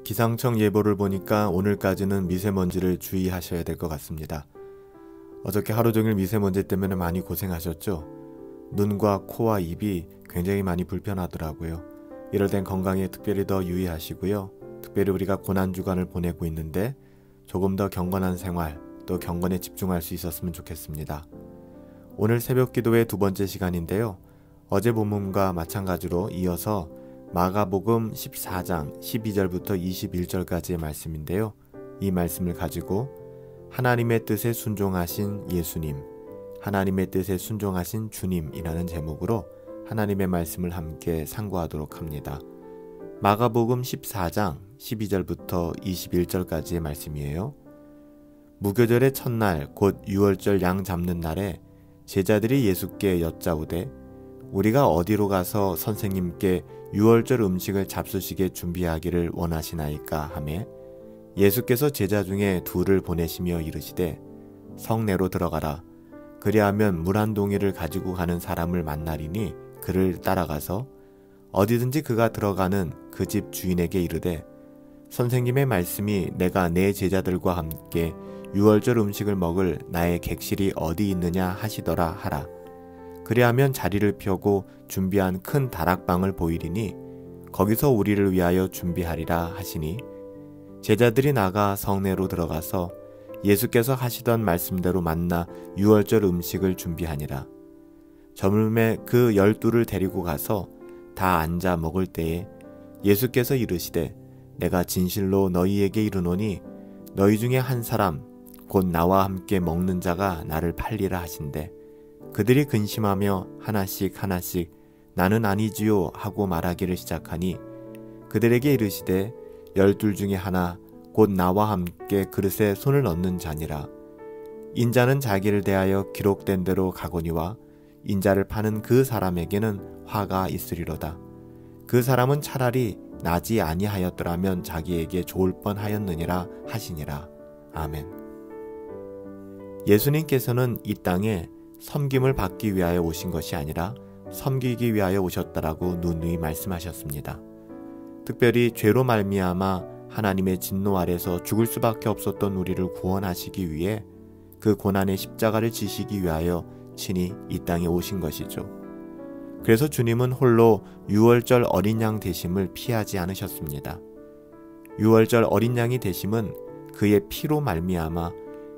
기상청 예보를 보니까 오늘까지는 미세먼지를 주의하셔야 될 것 같습니다. 어저께 하루 종일 미세먼지 때문에 많이 고생하셨죠? 눈과 코와 입이 굉장히 많이 불편하더라고요. 이럴 땐 건강에 특별히 더 유의하시고요. 특별히 우리가 고난주간을 보내고 있는데 조금 더 경건한 생활, 또 경건에 집중할 수 있었으면 좋겠습니다. 오늘 새벽 기도의 두 번째 시간인데요. 어제 본문과 마찬가지로 이어서 마가복음 14장 12절부터 21절까지의 말씀인데요. 이 말씀을 가지고 하나님의 뜻에 순종하신 예수님, 하나님의 뜻에 순종하신 주님이라는 제목으로 하나님의 말씀을 함께 상고하도록 합니다. 마가복음 14장 12절부터 21절까지의 말씀이에요. 무교절의 첫날 곧 유월절 양 잡는 날에 제자들이 예수께 여짜오되 우리가 어디로 가서 선생님께 유월절 음식을 잡수시게 준비하기를 원하시나이까 하매 예수께서 제자 중에 둘을 보내시며 이르시되 성내로 들어가라. 그리하면 물 한 동이를 가지고 가는 사람을 만나리니 그를 따라가서 어디든지 그가 들어가는 그 집 주인에게 이르되 선생님의 말씀이 내가 내 제자들과 함께 유월절 음식을 먹을 나의 객실이 어디 있느냐 하시더라 하라. 그리하면 자리를 펴고 준비한 큰 다락방을 보이리니 거기서 우리를 위하여 준비하리라 하시니 제자들이 나가 성내로 들어가서 예수께서 하시던 말씀대로 만나 유월절 음식을 준비하니라. 저물매 그 12를 데리고 가서 다 앉아 먹을 때에 예수께서 이르시되 내가 진실로 너희에게 이르노니 너희 중에 한 사람 곧 나와 함께 먹는 자가 나를 팔리라 하신대 그들이 근심하며 하나씩 나는 아니지요 하고 말하기를 시작하니 그들에게 이르시되 12 중에 하나 곧 나와 함께 그릇에 손을 넣는 자니라. 인자는 자기를 대하여 기록된 대로 가거니와 인자를 파는 그 사람에게는 화가 있으리로다. 그 사람은 차라리 나지 아니하였더라면 자기에게 좋을 뻔하였느니라 하시니라. 아멘. 예수님께서는 이 땅에 섬김을 받기 위하여 오신 것이 아니라 섬기기 위하여 오셨다라고 누누이 말씀하셨습니다. 특별히 죄로 말미암아 하나님의 진노 아래서 죽을 수밖에 없었던 우리를 구원하시기 위해 그 고난의 십자가를 지시기 위하여 친히 이 땅에 오신 것이죠. 그래서 주님은 홀로 유월절 어린 양 되심을 피하지 않으셨습니다. 유월절 어린 양이 되심은 그의 피로 말미암아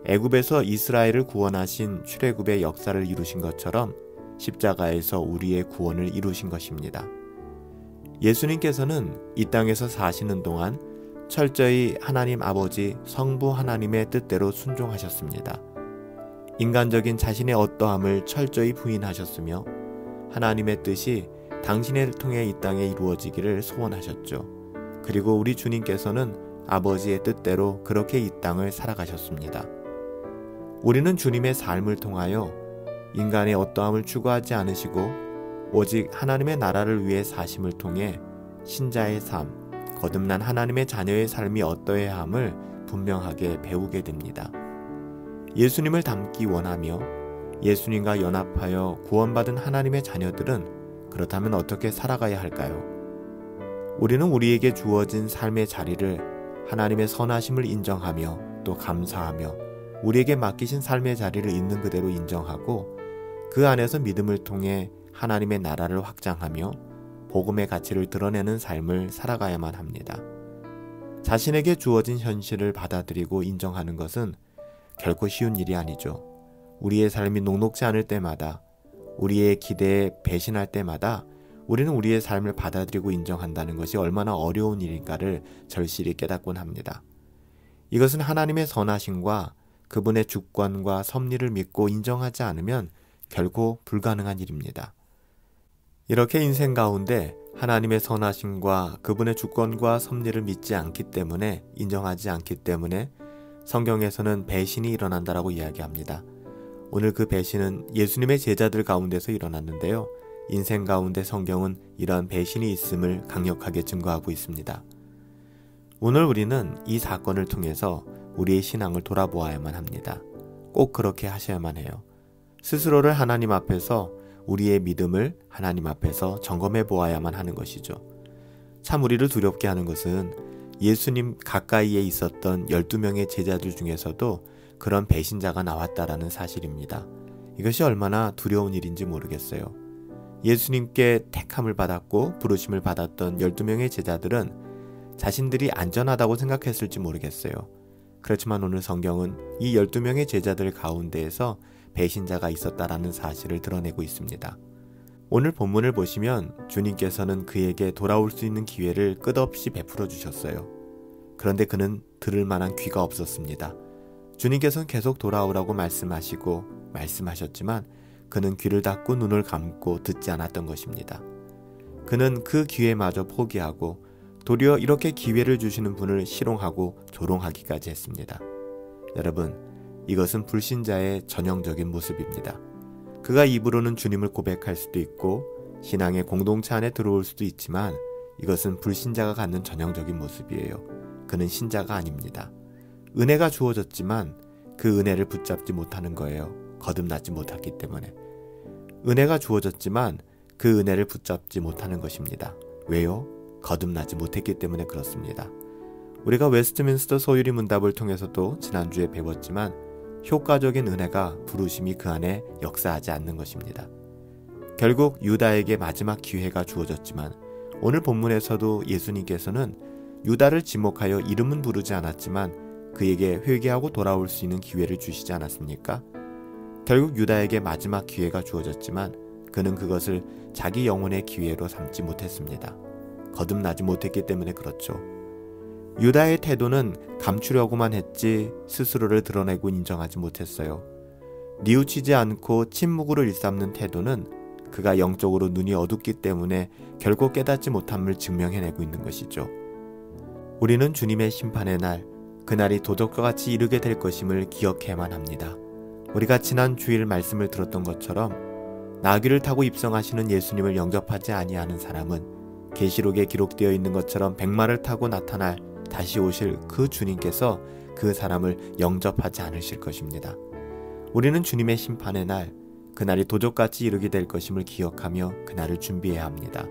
애굽에서 이스라엘을 구원하신 출애굽의 역사를 이루신 것처럼 십자가에서 우리의 구원을 이루신 것입니다. 예수님께서는 이 땅에서 사시는 동안 철저히 하나님 아버지 성부 하나님의 뜻대로 순종하셨습니다. 인간적인 자신의 어떠함을 철저히 부인하셨으며 하나님의 뜻이 당신을 통해 이 땅에 이루어지기를 소원하셨죠. 그리고 우리 주님께서는 아버지의 뜻대로 그렇게 이 땅을 살아가셨습니다. 우리는 주님의 삶을 통하여 인간의 어떠함을 추구하지 않으시고 오직 하나님의 나라를 위해 사심을 통해 신자의 삶, 거듭난 하나님의 자녀의 삶이 어떠해야 함을 분명하게 배우게 됩니다. 예수님을 닮기 원하며 예수님과 연합하여 구원받은 하나님의 자녀들은 그렇다면 어떻게 살아가야 할까요? 우리는 우리에게 주어진 삶의 자리를 하나님의 선하심을 인정하며 또 감사하며 우리에게 맡기신 삶의 자리를 있는 그대로 인정하고 그 안에서 믿음을 통해 하나님의 나라를 확장하며 복음의 가치를 드러내는 삶을 살아가야만 합니다. 자신에게 주어진 현실을 받아들이고 인정하는 것은 결코 쉬운 일이 아니죠. 우리의 삶이 녹록지 않을 때마다, 우리의 기대에 배신할 때마다 우리는 우리의 삶을 받아들이고 인정한다는 것이 얼마나 어려운 일인가를 절실히 깨닫곤 합니다. 이것은 하나님의 선하심과 그분의 주권과 섭리를 믿고 인정하지 않으면 결코 불가능한 일입니다. 이렇게 인생 가운데 하나님의 선하심과 그분의 주권과 섭리를 믿지 않기 때문에, 인정하지 않기 때문에 성경에서는 배신이 일어난다라고 이야기합니다. 오늘 그 배신은 예수님의 제자들 가운데서 일어났는데요. 인생 가운데 성경은 이러한 배신이 있음을 강력하게 증거하고 있습니다. 오늘 우리는 이 사건을 통해서 우리의 신앙을 돌아보아야만 합니다. 꼭 그렇게 하셔야만 해요. 스스로를 하나님 앞에서, 우리의 믿음을 하나님 앞에서 점검해 보아야만 하는 것이죠. 참 우리를 두렵게 하는 것은 예수님 가까이에 있었던 12명의 제자들 중에서도 그런 배신자가 나왔다라는 사실입니다. 이것이 얼마나 두려운 일인지 모르겠어요. 예수님께 택함을 받았고 부르심을 받았던 12명의 제자들은 자신들이 안전하다고 생각했을지 모르겠어요. 그렇지만 오늘 성경은 이 12명의 제자들 가운데에서 배신자가 있었다라는 사실을 드러내고 있습니다. 오늘 본문을 보시면 주님께서는 그에게 돌아올 수 있는 기회를 끝없이 베풀어 주셨어요. 그런데 그는 들을 만한 귀가 없었습니다. 주님께서는 계속 돌아오라고 말씀하셨지만 그는 귀를 닫고 눈을 감고 듣지 않았던 것입니다. 그는 그 기회마저 포기하고 도리어 이렇게 기회를 주시는 분을 희롱하고 조롱하기까지 했습니다. 여러분, 이것은 불신자의 전형적인 모습입니다. 그가 입으로는 주님을 고백할 수도 있고 신앙의 공동체 안에 들어올 수도 있지만 이것은 불신자가 갖는 전형적인 모습이에요. 그는 신자가 아닙니다. 은혜가 주어졌지만 그 은혜를 붙잡지 못하는 거예요. 거듭나지 못했기 때문에. 은혜가 주어졌지만 그 은혜를 붙잡지 못하는 것입니다. 왜요? 거듭나지 못했기 때문에 그렇습니다. 우리가 웨스트민스터 소유리 문답을 통해서도 지난주에 배웠지만 효과적인 은혜가 부르심이 그 안에 역사하지 않는 것입니다. 결국 유다에게 마지막 기회가 주어졌지만 오늘 본문에서도 예수님께서는 유다를 지목하여 이름은 부르지 않았지만 그에게 회개하고 돌아올 수 있는 기회를 주시지 않았습니까? 결국 유다에게 마지막 기회가 주어졌지만 그는 그것을 자기 영혼의 기회로 삼지 못했습니다. 거듭나지 못했기 때문에 그렇죠. 유다의 태도는 감추려고만 했지 스스로를 드러내고 인정하지 못했어요. 뉘우치지 않고 침묵으로 일삼는 태도는 그가 영적으로 눈이 어둡기 때문에 결국 깨닫지 못함을 증명해내고 있는 것이죠. 우리는 주님의 심판의 날, 그날이 도적과 같이 이르게 될 것임을 기억해야만 합니다. 우리가 지난 주일 말씀을 들었던 것처럼 나귀를 타고 입성하시는 예수님을 영접하지 아니하는 사람은 계시록에 기록되어 있는 것처럼 백마를 타고 나타날 다시 오실 그 주님께서 그 사람을 영접하지 않으실 것입니다. 우리는 주님의 심판의 날, 그날이 도적같이 이르게 될 것임을 기억하며 그날을 준비해야 합니다.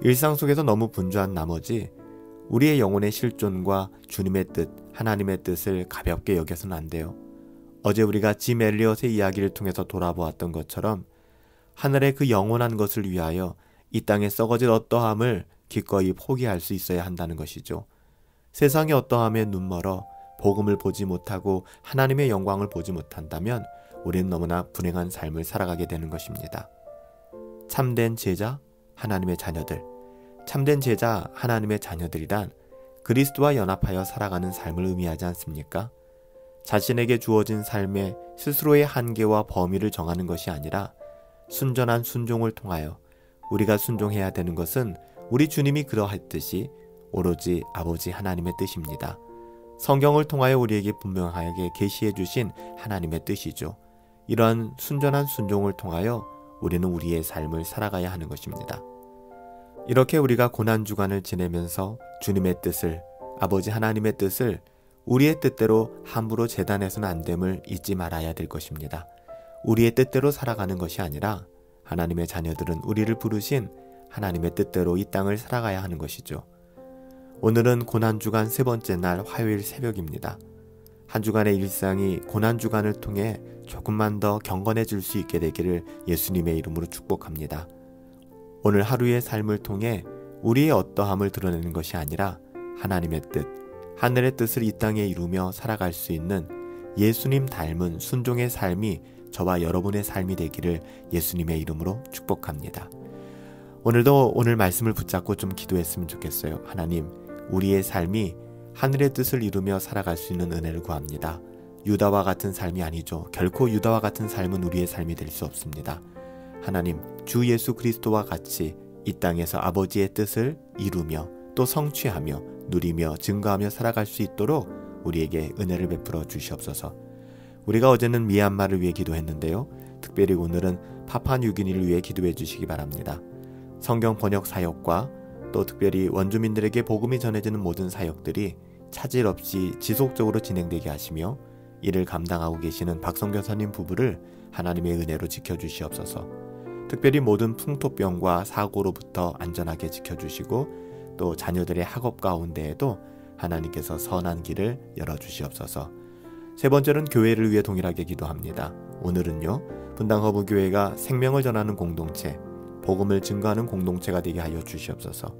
일상 속에서 너무 분주한 나머지 우리의 영혼의 실존과 주님의 뜻, 하나님의 뜻을 가볍게 여겨서는 안 돼요. 어제 우리가 짐 엘리엇의 이야기를 통해서 돌아보았던 것처럼 하늘의 그 영원한 것을 위하여 이 땅에 썩어질 어떠함을 기꺼이 포기할 수 있어야 한다는 것이죠. 세상의 어떠함에 눈멀어 복음을 보지 못하고 하나님의 영광을 보지 못한다면 우리는 너무나 불행한 삶을 살아가게 되는 것입니다. 참된 제자, 하나님의 자녀들. 참된 제자, 하나님의 자녀들이란 그리스도와 연합하여 살아가는 삶을 의미하지 않습니까? 자신에게 주어진 삶에 스스로의 한계와 범위를 정하는 것이 아니라 순전한 순종을 통하여 우리가 순종해야 되는 것은 우리 주님이 그러했듯이 오로지 아버지 하나님의 뜻입니다. 성경을 통하여 우리에게 분명하게 계시해 주신 하나님의 뜻이죠. 이러한 순전한 순종을 통하여 우리는 우리의 삶을 살아가야 하는 것입니다. 이렇게 우리가 고난주간을 지내면서 주님의 뜻을, 아버지 하나님의 뜻을 우리의 뜻대로 함부로 재단해서는 안 됨을 잊지 말아야 될 것입니다. 우리의 뜻대로 살아가는 것이 아니라 하나님의 자녀들은 우리를 부르신 하나님의 뜻대로 이 땅을 살아가야 하는 것이죠. 오늘은 고난주간 세 번째 날 화요일 새벽입니다. 한 주간의 일상이 고난주간을 통해 조금만 더 경건해질 수 있게 되기를 예수님의 이름으로 축복합니다. 오늘 하루의 삶을 통해 우리의 어떠함을 드러내는 것이 아니라 하나님의 뜻, 하늘의 뜻을 이 땅에 이루며 살아갈 수 있는 예수님 닮은 순종의 삶이 저와 여러분의 삶이 되기를 예수님의 이름으로 축복합니다. 오늘도 오늘 말씀을 붙잡고 좀 기도했으면 좋겠어요. 하나님, 우리의 삶이 하늘의 뜻을 이루며 살아갈 수 있는 은혜를 구합니다. 유다와 같은 삶이 아니죠. 결코 유다와 같은 삶은 우리의 삶이 될 수 없습니다. 하나님, 주 예수 그리스도와 같이 이 땅에서 아버지의 뜻을 이루며 또 성취하며 누리며 증거하며 살아갈 수 있도록 우리에게 은혜를 베풀어 주시옵소서. 우리가 어제는 미얀마를 위해 기도했는데요. 특별히 오늘은 파푸아뉴기니를 위해 기도해 주시기 바랍니다. 성경 번역 사역과 또 특별히 원주민들에게 복음이 전해지는 모든 사역들이 차질 없이 지속적으로 진행되게 하시며 이를 감당하고 계시는 박성교사님 부부를 하나님의 은혜로 지켜주시옵소서. 특별히 모든 풍토병과 사고로부터 안전하게 지켜주시고 또 자녀들의 학업 가운데에도 하나님께서 선한 길을 열어주시옵소서. 세 번째는 교회를 위해 동일하게 기도합니다. 오늘은요, 분당 허브교회가 생명을 전하는 공동체, 복음을 증거하는 공동체가 되게 하여 주시옵소서.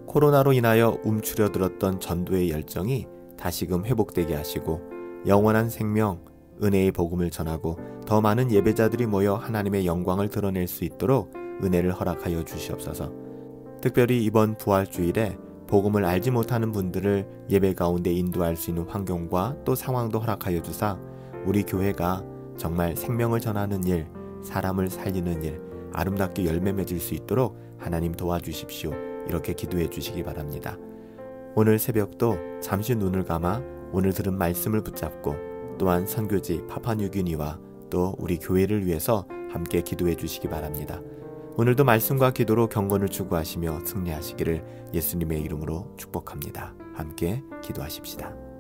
코로나로 인하여 움츠려들었던 전도의 열정이 다시금 회복되게 하시고 영원한 생명, 은혜의 복음을 전하고 더 많은 예배자들이 모여 하나님의 영광을 드러낼 수 있도록 은혜를 허락하여 주시옵소서. 특별히 이번 부활주일에 복음을 알지 못하는 분들을 예배 가운데 인도할 수 있는 환경과 또 상황도 허락하여 주사 우리 교회가 정말 생명을 전하는 일, 사람을 살리는 일, 아름답게 열매 맺을 수 있도록 하나님 도와주십시오. 이렇게 기도해 주시기 바랍니다. 오늘 새벽도 잠시 눈을 감아 오늘 들은 말씀을 붙잡고 또한 선교지 파푸아뉴기니와 또 우리 교회를 위해서 함께 기도해 주시기 바랍니다. 오늘도 말씀과 기도로 경건을 추구하시며 승리하시기를 예수님의 이름으로 축복합니다. 함께 기도하십시다.